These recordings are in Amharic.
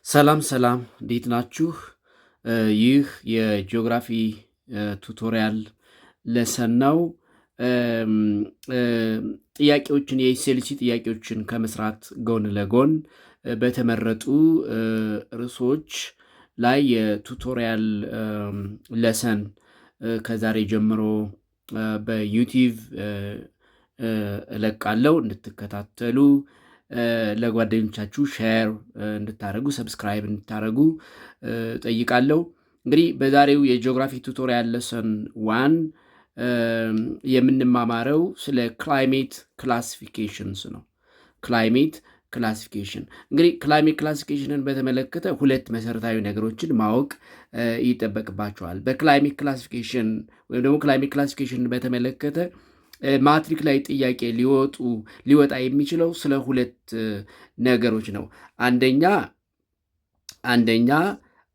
ሰላም እንዴት ናችሁ? ይህ የጂኦግራፊ ቱቶሪያል ለሰን ነው። ጥያቄዎችን የኤስኤልሲ ጥያቄዎችን ከመስራት ጎን ለጎን በተመረጡ ርዕሶች ላይ የቱቶሪያል ለሰን ከዛሬ ጀምሮ በዩቲዩብ እለቃለሁ። እንድትከታተሉ ለጓደኞቻችሁ ሼር እንድታደርጉ ሰብስክራይብ እንድታደርጉ ጠይቃለሁ። እንግዲህ በዛሬው የጂኦግራፊ ቱቶሪያል ለሰን 1 የምንማማረው ስለ ክላይሜት ክላሲፊኬሽንስ ነው። ክላይሜት ክላሲፊኬሽን እንግዲህ ክላይሜት ክላሲፊኬሽንን በተመለከተ ሁለት መሰረታዊ ነገሮችን ማወቅ ይጠበቅባቸዋል። በክላይሜት ክላሲፊኬሽን ወይም ደግሞ ክላይሜት ክላሲፊኬሽንን በተመለከተ ማትሪክ ላይ ጥያቄ ሊወጣ የሚችለው ስለ ሁለት ነገሮች ነው። አንደኛ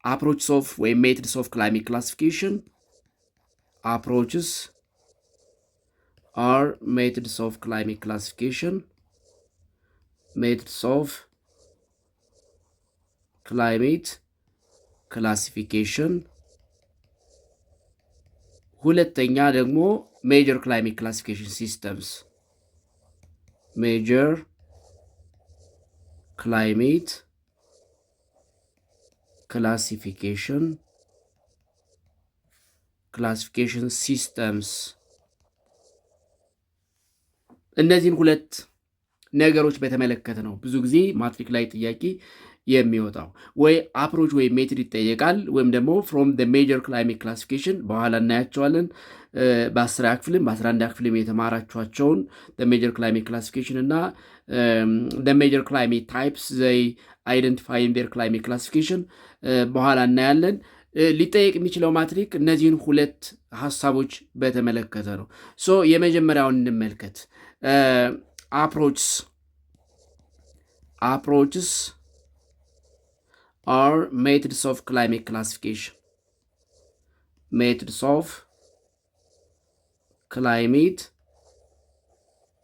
አፕሮችስ ኦፍ ወይም ሜትድስ ኦፍ ክላይሜት ክላሲፊኬሽን አፕሮችስ አር ሜትድስ ኦፍ ክላይሜት ክላሲፊኬሽን ሜትድስ ኦፍ ክላይሜት ክላሲፊኬሽን። ሁለተኛ ደግሞ ሜጀር ክላይሜት ክላሲፊኬሽን ሲስተምስ ሜጀር ክላይሜት ክላሲፊኬሽን ሲስተምስ። እነዚህን ሁለት ነገሮች በተመለከተ ነው ብዙ ጊዜ ማትሪክ ላይ ጥያቄ የሚወጣው። ወይ አፕሮች ወይም ሜትድ ይጠየቃል፣ ወይም ደግሞ ፍሮም ደ ሜጀር ክላይሜት ክላሲፊኬሽን በኋላ እናያቸዋለን። በ10ኛ ክፍልም በ11ኛ ክፍልም የተማራችኋቸውን ሜጀር ክላይሜት ክላሲፊኬሽን እና ሜጀር ክላይሜት ታይፕስ ዘይ አይደንቲፋይ ኢን ዴር ክላይሜት ክላሲፊኬሽን በኋላ እናያለን። ሊጠየቅ የሚችለው ማትሪክ እነዚህን ሁለት ሀሳቦች በተመለከተ ነው። ሶ የመጀመሪያውን እንመልከት። approaches are methods of climate classification. Methods of climate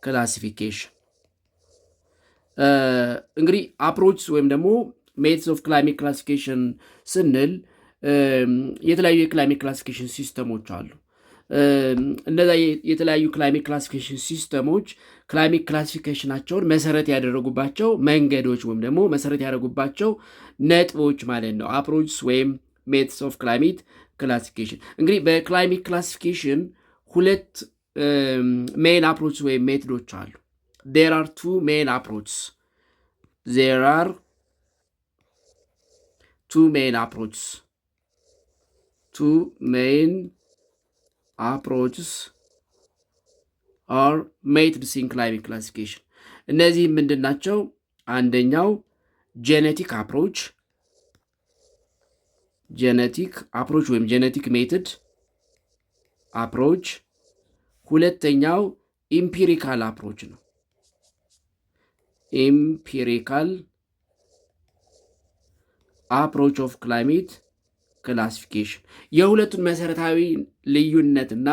classification. እንግዲህ አፕሮችስ ወይም ደግሞ ሜትድስ ኦፍ ክላይሜት ክላሲፊኬሽን ስንል የተለያዩ የክላይሜት ክላሲፊኬሽን ሲስተሞች አሉ። እነዛ የተለያዩ ክላይሜት ክላሲፊኬሽን ሲስተሞች ክላይሜት ክላሲፊኬሽናቸውን መሰረት ያደረጉባቸው መንገዶች ወይም ደግሞ መሰረት ያደረጉባቸው ነጥቦች ማለት ነው። አፕሮችስ ወይም ሜትድስ ኦፍ ክላይሜት ክላሲፊኬሽን። እንግዲህ በክላይሜት ክላሲፊኬሽን ሁለት ሜን አፕሮችስ ወይም ሜትዶች አሉ። there are two main approaches. There are two main approaches. Two main approaches are methods in climate classification. እነዚህ ምንድን ናቸው? አንደኛው ጄኔቲክ አፕሮች ወይም ጄኔቲክ ሜትድ አፕሮች። ሁለተኛው ኢምፒሪካል አፕሮች ነው። ኢምፒሪካል አፕሮች ኦፍ ክላይሜት ክላሲፊኬሽን። የሁለቱን መሰረታዊ ልዩነትና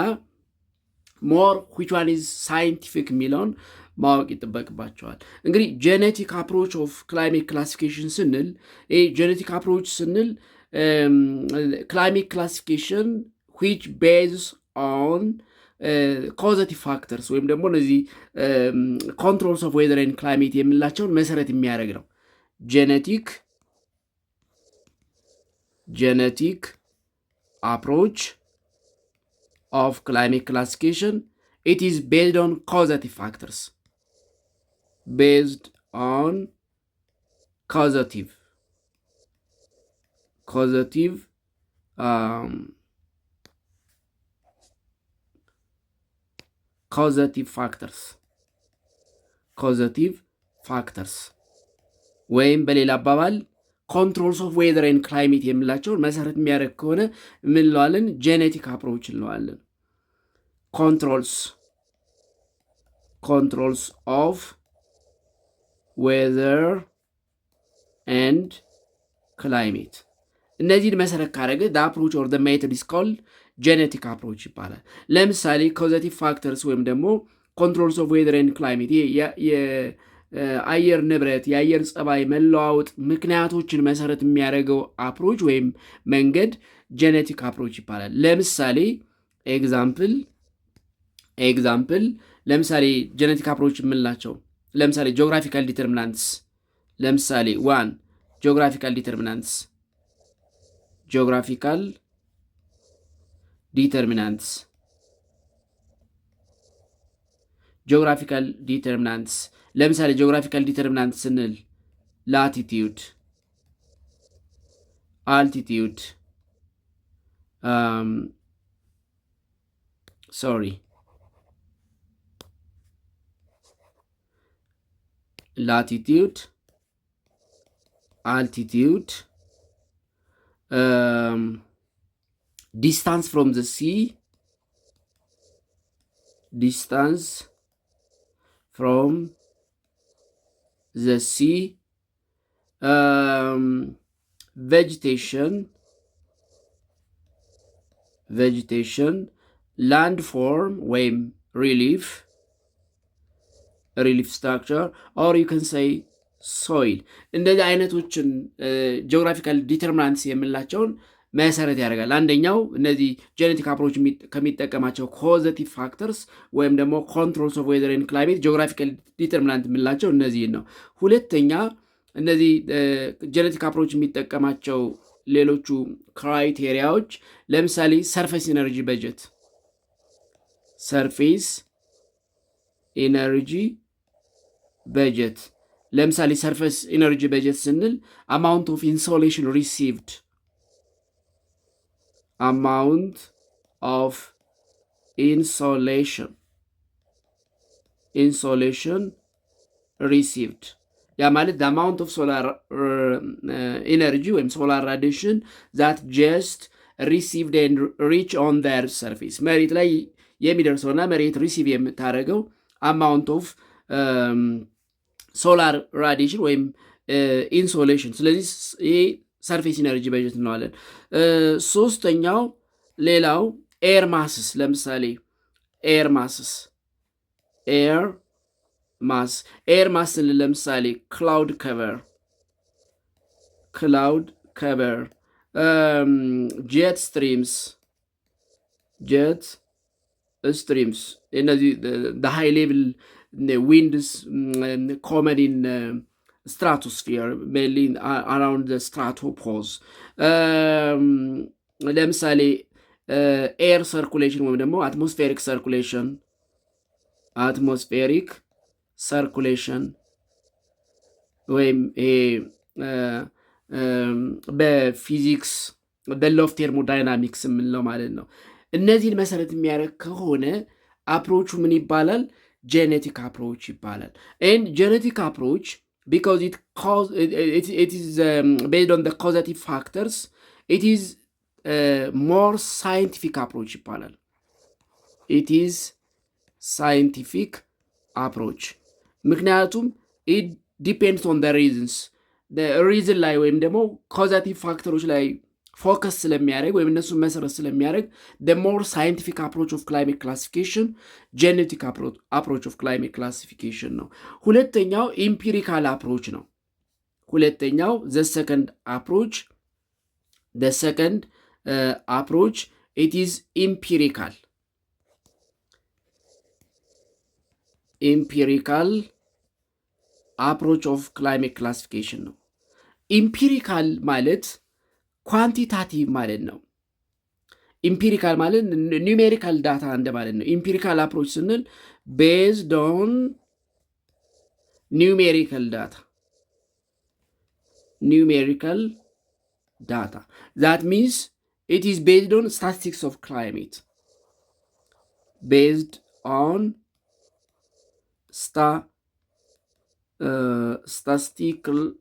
ሞር ዊች ዋን ኢዝ ሳይንቲፊክ የሚለውን ማወቅ ይጠበቅባቸዋል። እንግዲህ ጄኔቲክ አፕሮች ኦፍ ክላይሜት ክላሲፊኬሽን ስንል ጄኔቲክ አፕሮች ስንል ክላይሜት ክላሲፊኬሽን ዊች ቤዝስ ኦን ኮዘቲቭ ፋክተርስ ወይም ደግሞ እነዚህ ኮንትሮልስ ኦፍ ዌዘር ኤንድ ክላይሜት የምንላቸውን መሰረት የሚያደርግ ነው። ጄኔቲክ አፕሮች ኦፍ ክላይሜት ክላሲፊኬሽን it is based on causative factors. Based on causative factors ወይም በሌላ አባባል ኮንትሮልስ ኦፍ ዌዘር ኤንድ ክላይሜት የምላቸውን መሰረት የሚያደርግ ከሆነ ምን እንለዋለን? ጄኔቲክ አፕሮች እንለዋለን። ኮንትሮልስ ኦፍ ዌዘር ኤንድ ክላይሜት እነዚህን መሰረት ካደረገ አፕሮች ኦር ሜተድ ኢዝ ኮልድ ጄኔቲክ አፕሮች ይባላል። ለምሳሌ ኮዘቲቭ ፋክተርስ ወይም ደግሞ ኮንትሮልስ ኦፍ ዌዘር ኤንድ ክላይሜት አየር ንብረት የአየር ጸባይ መለዋወጥ ምክንያቶችን መሰረት የሚያደርገው አፕሮች ወይም መንገድ ጄኔቲክ አፕሮች ይባላል። ለምሳሌ ኤግዛምፕል ለምሳሌ ጄኔቲክ አፕሮች የምንላቸው ለምሳሌ ጂኦግራፊካል ዲተርሚናንትስ ለምሳሌ ዋን ጂኦግራፊካል ዲተርሚናንትስ ለምሳሌ ጂኦግራፊካል ዲተርሚናንትስ ስንል ላቲቲዩድ፣ አልቲቲዩድ latitude, altitude, distance from the sea, vegetation, landform ወይም relief structure or you can say soil እንደዚህ አይነቶችን ጂኦግራፊካል ዲተርሚናንትስ የምንላቸውን መሰረት ያደርጋል። አንደኛው እነዚህ ጄኔቲክ አፕሮች ከሚጠቀማቸው ኮዘቲቭ ፋክተርስ ወይም ደግሞ ኮንትሮልስ ኦፍ ዌዘር ኤንድ ክላይሜት ጂኦግራፊካል ዲተርሚናንት የምንላቸው እነዚህን ነው። ሁለተኛ እነዚህ ጄኔቲክ አፕሮች የሚጠቀማቸው ሌሎቹ ክራይቴሪያዎች ለምሳሌ ሰርፌስ ኢነርጂ በጀት ለምሳሌ ሰርፌስ ኢነርጂ በጀት ስንል አማውንት ኦፍ ኢንሶሌሽን ሪሲቭድ ያ ማለት the amount of solar energy ወይም solar radiation that just received and reach on their surface መሬት ላይ የሚደርሰውና መሬት ሪሲቭ የምታደርገው አማውንት ኦፍ ሶላር ራዲሽን ወይም ኢንሶሌሽን። ስለዚህ ይሄ ሰርፌስ ኢነርጂ በጀት እንለዋለን። ሶስተኛው ሌላው ኤር ማስስ ለምሳሌ ኤር ማስ ለምሳሌ ክላውድ ከቨር ጄት ስትሪምስ እነዚህ ሃይ ሌቭል winds common in stratosphere mainly around the stratopause ለምሳሌ ኤር ሰርኩሌሽን ወይም ደግሞ አትሞስፌሪክ ሰርኩሌሽን ወይም በፊዚክስ በሎው ኦፍ ቴርሞዳይናሚክስ የምንለው ማለት ነው። እነዚህን መሰረት የሚያደርግ ከሆነ አፕሮቹ ምን ይባላል? genetic approach ይባላል። and genetic approach because it is based on the causative factors it is more scientific approach ይባላል። it is scientific approach ምክንያቱም it depends on the reasons the reason ላይ ወይም ደግሞ causative factors ላይ ፎከስ ስለሚያደርግ ወይም እነሱ መሰረት ስለሚያደርግ the more scientific approach of climate classification genetic approach of climate classification ነው። ሁለተኛው empirical approach ነው። the second approach it is empirical approach of climate classification ነው። empirical ማለት ኳንቲታቲቭ ማለት ነው። ኢምፒሪካል ማለት ኒውሜሪካል ዳታ እንደማለት ነው። ኢምፒሪካል አፕሮች ስንል ቤዝድ ኦን ኒውሜሪካል ዳታ that means it is based on statistics of climate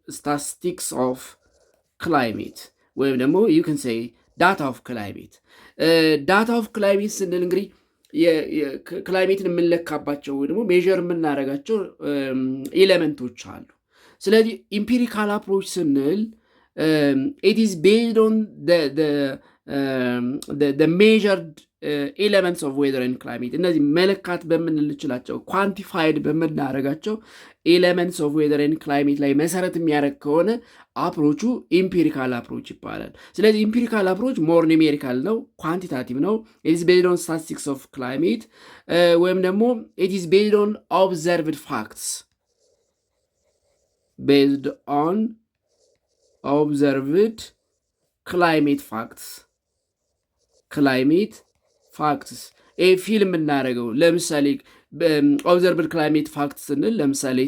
statistics of climate ወይም ደግሞ you can say data of climate ስንል እንግዲህ ክላይሜትን የምንለካባቸው ወይ ደግሞ ሜዥር የምናደርጋቸው ኤሌመንቶች አሉ። ስለዚህ ኢምፒሪካል አፕሮች ስንል it is based on the measured ኤሌመንትስ ኦፍ ዌዘር ኤንድ ክላይሜት እነዚህ መለካት በምንችላቸው ኳንቲፋይድ በምናደርጋቸው ኤሌመንትስ ኦፍ ዌዘር ኤንድ ክላይሜት ላይ መሰረት የሚያደርግ ከሆነ አፕሮቹ ኢምፒሪካል አፕሮች ይባላል። ስለዚህ ኢምፒሪካል አፕሮች ሞር ኒሜሪካል ነው፣ ኳንቲታቲቭ ነው። ኢትስ ቤዝድ ኦን ስታቲስቲክስ ኦፍ ክላይሜት ወይም ደግሞ ኢትስ ቤዝድ ኦን ኦብዘርቭድ ፋክትስ ቤዝድ ኦን ኦብዘርቭድ ክላይሜት ፋክትስ ፊልም እናደረገው ለምሳሌ ኦብዘርቭድ ክላይሜት ፋክትስ ስንል ለምሳሌ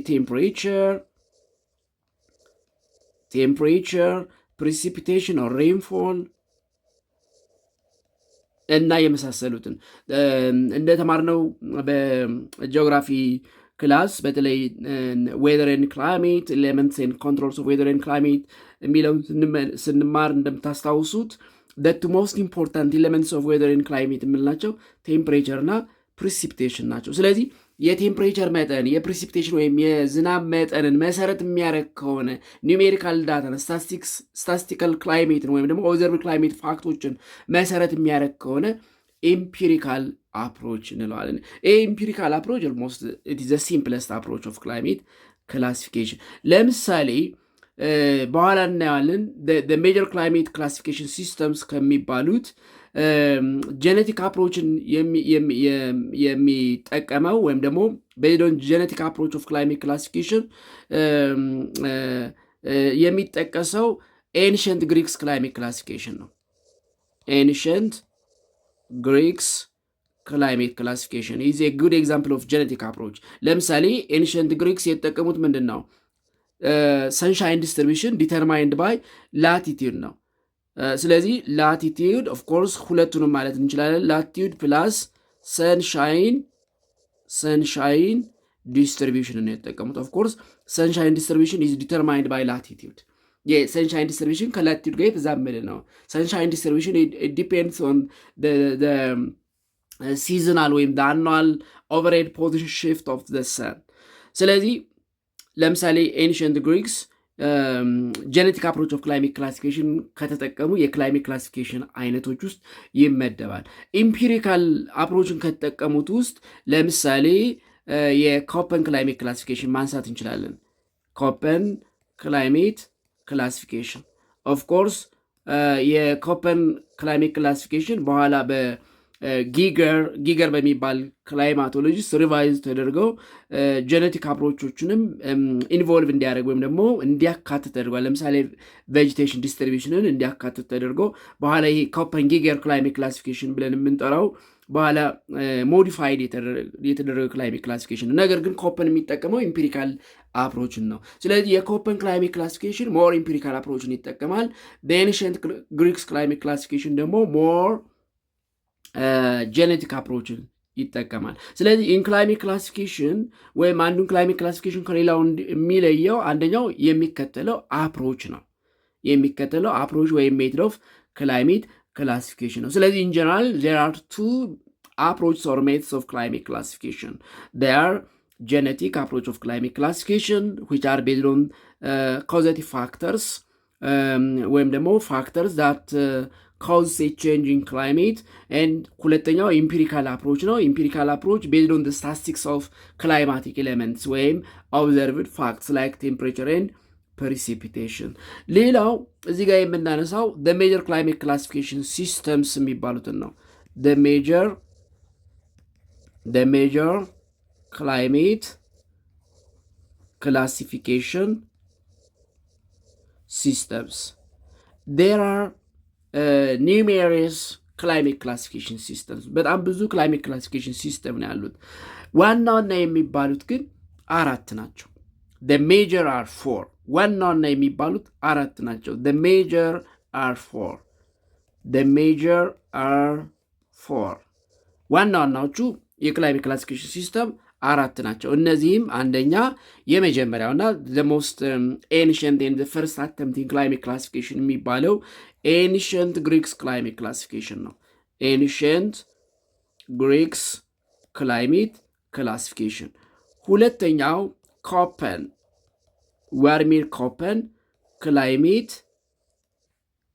ቴምፕሬቸር ፕሪሲፒቴሽን ኦር ሬንፎል እና የመሳሰሉትን እንደተማርነው በጂኦግራፊ ክላስ በተለይ ዌዘር ኤንድ ክላይሜት ኤሌመንትስ ኤንድ ኮንትሮልስ ኦፍ ዌዘር ኤንድ ክላይሜት የሚለውን ስንማር እንደምታስታውሱት the most important elements of weather and climate የምንላቸው ቴምፕሬቸር እና ፕሪሲፒቴሽን ናቸው። ስለዚህ የቴምፕሬቸር መጠን የፕሪሲፒቴሽን ወይም የዝናብ መጠንን መሰረት የሚያደርግ ከሆነ ኒውሜሪካል ዳታን ስታቲስቲካል ክላይሜትን ወይም ደግሞ ኦብዘርቭድ ክላይሜት ፋክቶችን መሰረት የሚያደርግ ከሆነ ኢምፒሪካል አፕሮች እንለዋለን። ኢምፒሪካል አፕሮች ኦልሞስት ኢት ኢዝ ዘ ሲምፕለስት አፕሮች ኦፍ ክላይሜት ክላሲፊኬሽን። ለምሳሌ በኋላ እናየዋለን ሜጀር ክላይሜት ክላሲፊኬሽን ሲስተምስ ከሚባሉት ጄኔቲክ አፕሮችን የሚጠቀመው ወይም ደግሞ ቤዝድ ጄኔቲክ አፕሮች ኦፍ ክላይሜት ክላሲፊኬሽን የሚጠቀሰው ኤንሸንት ግሪክስ ክላይሜት ክላሲፊኬሽን ነው። ኤንሸንት ግሪክስ ክላይሜት ክላሲፊኬሽን ኢዝ ኤ ጉድ ኤግዛምፕል ኦፍ ጄኔቲክ አፕሮች። ለምሳሌ ኤንሸንት ግሪክስ የተጠቀሙት ምንድን ነው? ሰንሻይን ዲስትሪቢሽን ዲተርማይንድ ባይ ላቲቲዩድ ነው። ስለዚህ ላቲቲዩድ ኦፍ ኮርስ ሁለቱንም ማለት እንችላለን። ላቲቲዩድ ፕላስ ሰንሻይን ዲስትሪቢሽን ነው የተጠቀሙት። ኦፍ ኮርስ ሰንሻይን ዲስትሪቢሽን ኢዝ ዲተርማይንድ ባይ ላቲቲዩድ። የሰንሻይን ዲስትሪቢሽን ከላቲቲዩድ ጋር የተዛመደ ነው። ሰንሻይን ዲስትሪቢሽን ዲፔንድስ ኦን ሲዝናል ወይም አኑዋል ኦቨርሄድ ፖዚሽን ሽፍት ኦፍ ዘ ሰን። ስለዚህ ለምሳሌ ኤንሽንት ግሪክስ ጄኔቲክ አፕሮች ኦፍ ክላይሜት ክላሲፊኬሽን ከተጠቀሙ የክላይሜት ክላሲፊኬሽን አይነቶች ውስጥ ይመደባል። ኢምፒሪካል አፕሮችን ከተጠቀሙት ውስጥ ለምሳሌ የኮፐን ክላይሜት ክላሲፊኬሽን ማንሳት እንችላለን። ኮፐን ክላይሜት ክላሲፊኬሽን ኦፍ ኮርስ የኮፐን ክላይሜት ክላሲፊኬሽን በኋላ ጊገር በሚባል ክላይማቶሎጂስት ሪቫይዝ ተደርገው ጄኔቲክ አፕሮቾችንም ኢንቮልቭ እንዲያደርግ ወይም ደግሞ እንዲያካትት ተደርጓል። ለምሳሌ ቬጂቴሽን ዲስትሪቢሽንን እንዲያካትት ተደርጎ በኋላ ይሄ ኮፐን ጊገር ክላይሜት ክላሲፊኬሽን ብለን የምንጠራው በኋላ ሞዲፋይድ የተደረገ ክላይሜት ክላሲፊኬሽን። ነገር ግን ኮፐን የሚጠቀመው ኢምፒሪካል አፕሮችን ነው። ስለዚህ የኮፐን ክላይሜት ክላሲፊኬሽን ሞር ኢምፒሪካል አፕሮችን ይጠቀማል። በኤንሸንት ግሪክስ ክላይሜት ክላሲፊኬሽን ደግሞ ሞር ጄኔቲክ አፕሮችን ይጠቀማል። ስለዚህ ኢን ክላይሜት ክላሲፊኬሽን ወይም አንዱን ክላይሜት ክላሲፊኬሽን ከሌላው የሚለየው አንደኛው የሚከተለው አፕሮች ነው። የሚከተለው አፕሮች ወይም ሜትድ ኦፍ ክላይሜት ክላሲፊኬሽን ነው። ስለዚህ ኢን ጀነራል ዜር አር ቱ አፕሮችስ ኦር ሜትድስ ኦፍ ክላይሜት ክላሲፊኬሽን ዜር አር ጄኔቲክ አፕሮች ኦፍ ክላይሜት ክላሲፊኬሽን ዊች አር ቤዝድ ኦን ኮዘቲቭ ፋክተርስ ወይም ደግሞ ፋክተርስ ዛት cause a change in climate and ሁለተኛው ኢምፒሪካል አፕሮች ነው። ኢምፒሪካል አፕሮች based on the statistics of climatic elements ወይም observed facts like temperature and precipitation። ሌላው እዚህ ጋር የምናነሳው the major climate classification systems የሚባሉትን ነው። the major climate classification systems. There are ኒውሜሪየስ ክላይሜት ክላሲፊኬሽን ሲስተምስ በጣም ብዙ ክላይሜት ክላሲፊኬሽን ሲስተም ነው ያሉት። ዋና ዋና የሚባሉት ግን አራት ናቸው። the major are four ዋና ዋና የሚባሉት አራት ናቸው። the major are four ዋና ዋናዎቹ የክላይሜት ክላሲፊኬሽን ሲስተም አራት ናቸው። እነዚህም አንደኛ የመጀመሪያውና the most ancient and the first attempt in climate classification የሚባለው ኤንሽንት ግሪክስ ክላይሜት ክላሲፊኬሽን ነው። ኤንሽንት ግሪክስ ክላይሜት ክላሲፊኬሽን። ሁለተኛው ኮፐን ዋርሚር ኮፐን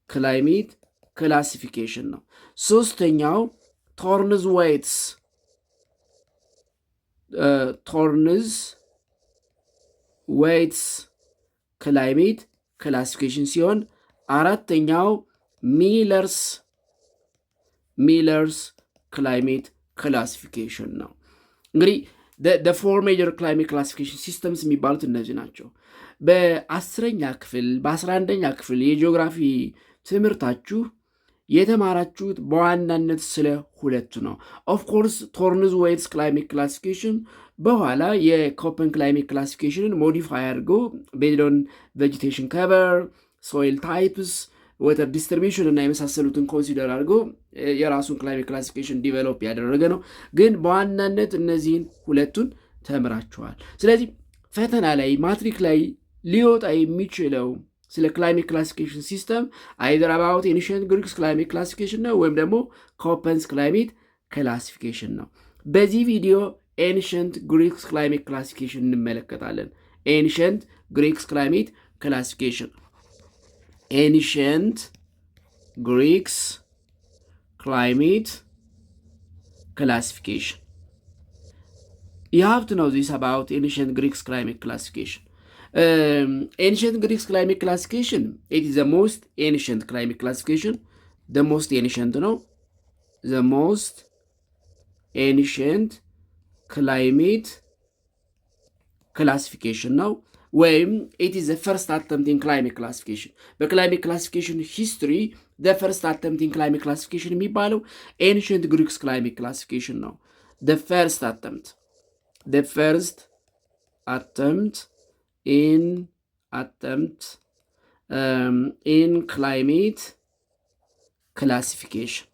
ክላይሜት ክላሲፊኬሽን ነው። ሶስተኛው ቶርንዝ ዌይትስ ክላይሜት ክላሲፊኬሽን ሲሆን አራተኛው ሚለርስ ክላይሜት ክላሲፊኬሽን ነው። እንግዲህ ፎር ሜጀር ክላይሜት ክላሲፊኬሽን ሲስተምስ የሚባሉት እነዚህ ናቸው። በ10ኛ ክፍል በ11ኛ ክፍል የጂኦግራፊ ትምህርታችሁ የተማራችሁት በዋናነት ስለ ሁለቱ ነው። ኦፍኮርስ ቶርንዝ ዌይትስ ክላይሜት ክላሲፊኬሽን በኋላ የኮፐን ክላይሜት ክላሲፊኬሽንን ሞዲፋይ አድርገው ቤዝድ ኦን ቬጂቴሽን ከቨር፣ ሶይል ታይፕስ፣ ወተር ዲስትሪቢዩሽን እና የመሳሰሉትን ኮንሲደር አድርገው የራሱን ክላይሜት ክላሲፊኬሽን ዲቨሎፕ ያደረገ ነው። ግን በዋናነት እነዚህን ሁለቱን ተምራችኋል። ስለዚህ ፈተና ላይ ማትሪክ ላይ ሊወጣ የሚችለው ስለ ክላይሜት ክላሲፊኬሽን ሲስተም አይደር አባውት ኤንሽንት ግሪክስ ክላይሜት ክላሲፊኬሽን ነው ወይም ደግሞ ኮፐንስ ክላይሜት ክላሲፊኬሽን ነው። በዚህ ቪዲዮ ኤንሽንት ግሪክስ ክላይሜት ክላሲፊኬሽን እንመለከታለን። ኤንሽንት ግሪክስ ክላይሜት ክላሲፊኬሽን ኤንሽንት ግሪክስ ክላይሜት ክላሲፊኬሽን you have to know this about ancient Greek climate classification. Ancient Greek climate classification, it is the most ancient climate classification. The most ancient climate classification now. When it is the first attempt in climate classification. The climate classification history, the first attempt in climate classification የሚባለው ancient Greek climate classification ነው. The first attempt in climate classification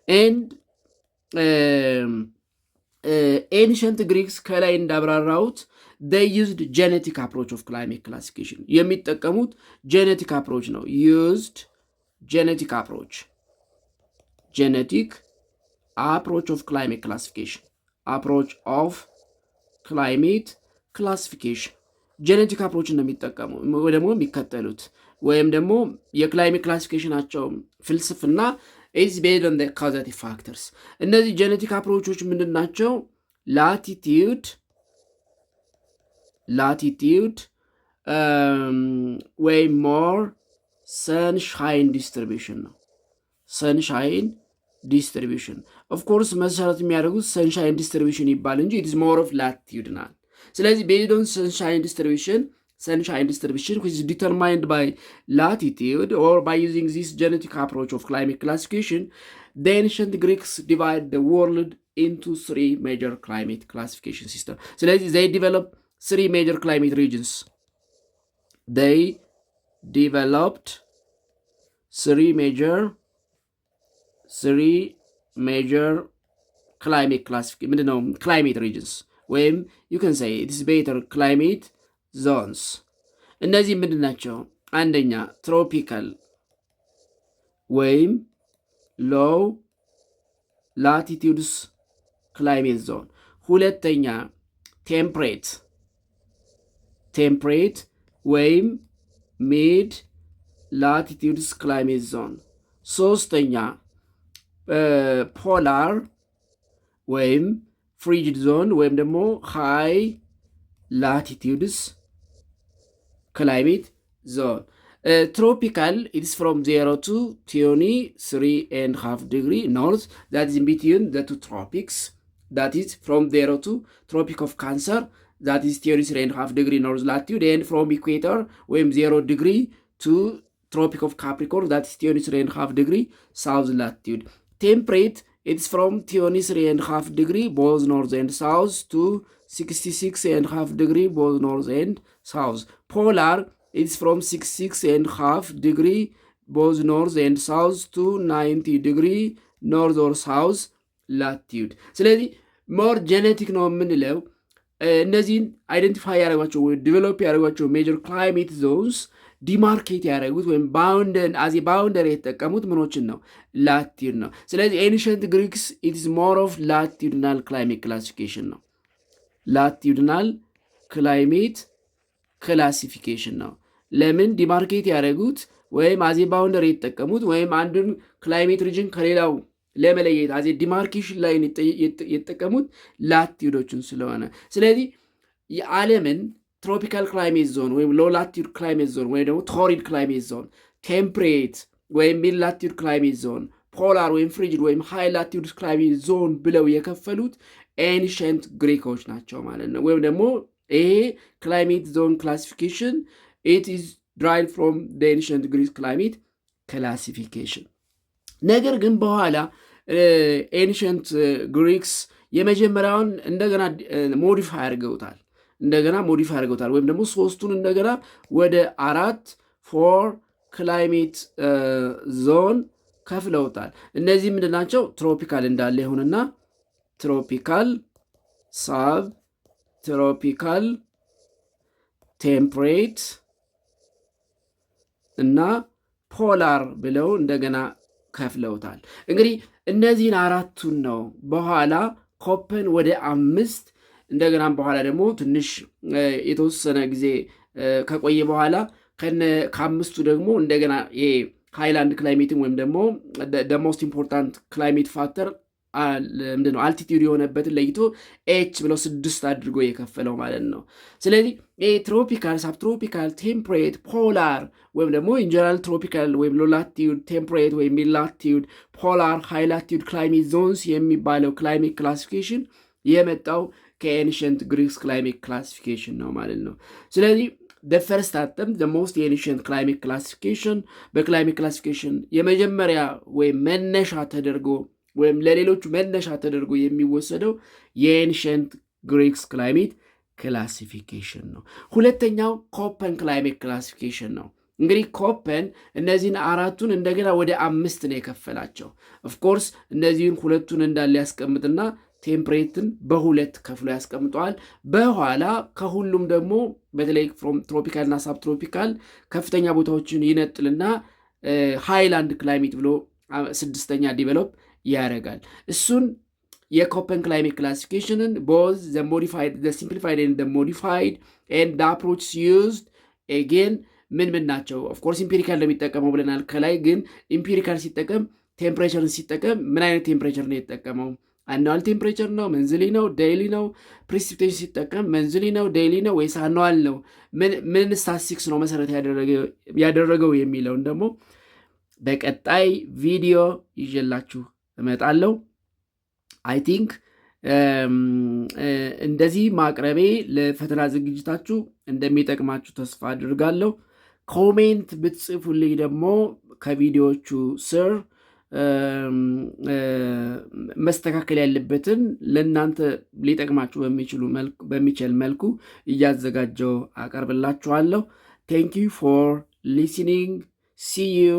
and ancient Greeks ከላይ እንዳብራራሁት they used genetic approach of climate classification የሚጠቀሙት genetic approach ነው used genetic approach of climate classification ጄኔቲክ አፕሮች ነው የሚጠቀሙ ደግሞ የሚከተሉት ወይም ደግሞ የክላይሜት ክላሲፊኬሽናቸው ፍልስፍና is based on the causative factors። እነዚህ ጄኔቲክ አፕሮቾች ምንድን ናቸው? ላቲቲዩድ ወይም ሞር ሰንሻይን ዲስትሪቢዩሽን ነው። ሰንሻይን ዲስትሪቢዩሽን ኦፍኮርስ መሰረት የሚያደርጉት ሰንሻይን ዲስትሪቢዩሽን ይባል እንጂ it is more of latitudinal። ስለዚህ based on sunshine distribution which is determined by latitude or by using this genetic approach of climate classification, the ancient Greeks divide the world into 3 major climate classification systems. ስለዚህ they developed 3 major climate regions. They developed 3 major climate regions. ወይም you can say it is better climate zones። እነዚህ ምንድን ናቸው? አንደኛ ትሮፒካል ወይም ሎው ላቲቲዩድስ ክላይሜት ዞን፣ ሁለተኛ ቴምፕሬት ወይም ሚድ ላቲቲዩድስ ክላይሜት ዞን፣ ሶስተኛ ፖላር ወይም ፍሪጅድ ዞን ወይም ደግሞ ሃይ ላቲቲዩድስ ክላይሜት ዞን። ትሮፒካል ኢትስ ፍሮም 0 to 23.5 degree north, that is in between the two tropics, that is from 0 to Tropic of Cancer, that is 23.5 degree north latitude, and from equator ወይም 0 degree to Tropic of Capricorn, that is 23.5 degree south latitude. Temperate, it's from 23.5 degree both north and south to 66.5 degree both north and south. Polar, it's from 66.5 degree both north and south to 90 degree north or south latitude. ስለዚህ ሞር ጄኔቲክ ነው የምንለው እነዚህን አይደንቲፋይ ያደረጓቸው ወይ ዲቨሎፕ ያደረጓቸው ሜጀር ክላይሜት ዞንስ ዲማርኬት ያደረጉት ወይም ባውንደሪ የተጠቀሙት ምኖችን ነው? ላቲዩድ ነው። ስለዚህ ኤንሸንት ግሪክስ ኢትስ ሞር ኦፍ ላቲዩድናል ክላይሜት ክላሲፊኬሽን ነው። ላቲዩድናል ክላይሜት ክላሲፊኬሽን ነው። ለምን ዲማርኬት ያደረጉት ወይም አዜ ባውንደሪ የተጠቀሙት ወይም አንዱን ክላይሜት ሪጅን ከሌላው ለመለየት አዜ ዲማርኬሽን ላይ የተጠቀሙት ላቲዩዶችን ስለሆነ፣ ስለዚህ የዓለምን ትሮፒካል ክላይሜት ዞን ወይም ሎ ላቲዩድ ክላይሜት ዞን ወይም ደግሞ ቶሪድ ክላይሜት ዞን፣ ቴምፕሬት ወይም ሚድ ላቲዩድ ክላይሜት ዞን፣ ፖላር ወይም ፍሪጅድ ወይም ሃይ ላቲዩድ ክላይሜት ዞን ብለው የከፈሉት ኤንሸንት ግሪኮች ናቸው ማለት ነው። ወይም ደግሞ ይሄ ክላይሜት ዞን ክላሲፊኬሽን ኢት ኢዝ ድራይቭድ ፍሮም ዘ ኤንሸንት ግሪክ ክላይሜት ክላሲፊኬሽን። ነገር ግን በኋላ ኤንሸንት ግሪክስ የመጀመሪያውን እንደገና ሞዲፋይ አድርገውታል ወይም ደግሞ ሶስቱን እንደገና ወደ 4 ክላይሜት ዞን ከፍለውታል። እነዚህ ምንድን ናቸው? ትሮፒካል እንዳለ ይሁንና ትሮፒካል፣ ሳብ ትሮፒካል፣ ቴምፕሬት እና ፖላር ብለው እንደገና ከፍለውታል። እንግዲህ እነዚህን 4ቱን ነው በኋላ ኮፐን ወደ 5 እንደገናም በኋላ ደግሞ ትንሽ የተወሰነ ጊዜ ከቆየ በኋላ ከ5ቱ ደግሞ እንደገና ሃይላንድ ክላይሜትን ወይም ደግሞ ሞስት ኢምፖርታንት ክላይሜት ፋክተር ምንድነው አልቲቲዩድ የሆነበትን ለይቶ ኤች ብለው 6 አድርጎ የከፈለው ማለት ነው። ስለዚህ ትሮፒካል፣ ሳብትሮፒካል፣ ቴምፕሬት፣ ፖላር ወይም ደግሞ ኢንጀነራል ትሮፒካል ወይም ሎ ላቲዩድ፣ ቴምፕሬት ወይም ሚድ ላቲዩድ፣ ፖላር፣ ሃይ ላቲዩድ ክላይሜት ዞንስ የሚባለው ክላይሜት ክላሲፊኬሽን የመጣው ከኤንሸንት ግሪክስ ክላይሜት ክላሲፊኬሽን ነው ማለት ነው። ስለዚህ ፈርስት አተም ሞስት ኤንሸንት ክላይሜት ክላሲፊኬሽን በክላይሜት ክላሲፊኬሽን የመጀመሪያ ወይም መነሻ ተደርጎ ወይም ለሌሎቹ መነሻ ተደርጎ የሚወሰደው የኤንሸንት ግሪክስ ክላይሜት ክላሲፊኬሽን ነው። ሁለተኛው ኮፐን ክላይሜት ክላሲፊኬሽን ነው። እንግዲህ ኮፐን እነዚህን 4ቱን እንደገና ወደ 5 ነው የከፈላቸው። ኦፍኮርስ እነዚህን 2ቱን እንዳለ ያስቀምጥና ቴምፕሬትን በ2 ከፍሎ ያስቀምጠዋል። በኋላ ከሁሉም ደግሞ በተለይ ትሮፒካል እና ሳብትሮፒካል ከፍተኛ ቦታዎችን ይነጥልና ሃይላንድ ክላይሜት ብሎ 6ኛ ዲቨሎፕ ያደርጋል። እሱን የኮፐን ክላይሜት ክላሲፊኬሽንን ቦዝ ሲምፕሊፋይድ ኤንድ ሞዲፋይድ ኤንድ አፕሮች ዩዝድ ኤጌን ምን ናቸው? ኦፍኮርስ ኢምፒሪካል ለሚጠቀመው ብለናል ከላይ። ግን ኢምፒሪካል ሲጠቀም ቴምፕሬቸርን ሲጠቀም ምን አይነት ቴምፕሬቸር ነው የተጠቀመው? አኑዋል ቴምፕሬቸር ነው? መንዝሊ ነው? ዴይሊ ነው? ፕሪሲፒቴሽን ሲጠቀም መንዝሊ ነው? ዴይሊ ነው ወይስ አኑዋል ነው? ምን ስታቲስቲክስ ነው መሰረት ያደረገው የሚለውን ደግሞ በቀጣይ ቪዲዮ ይዤላችሁ እመጣለሁ። አይ ቲንክ እንደዚህ ማቅረቤ ለፈተና ዝግጅታችሁ እንደሚጠቅማችሁ ተስፋ አድርጋለሁ። ኮሜንት ብትጽፉልኝ ደግሞ ከቪዲዮዎቹ ስር መስተካከል ያለበትን ለእናንተ ሊጠቅማችሁ በሚችል መልኩ እያዘጋጀው አቀርብላችኋለሁ። ቴንክ ዩ ፎር ሊስኒንግ ሲ ዩ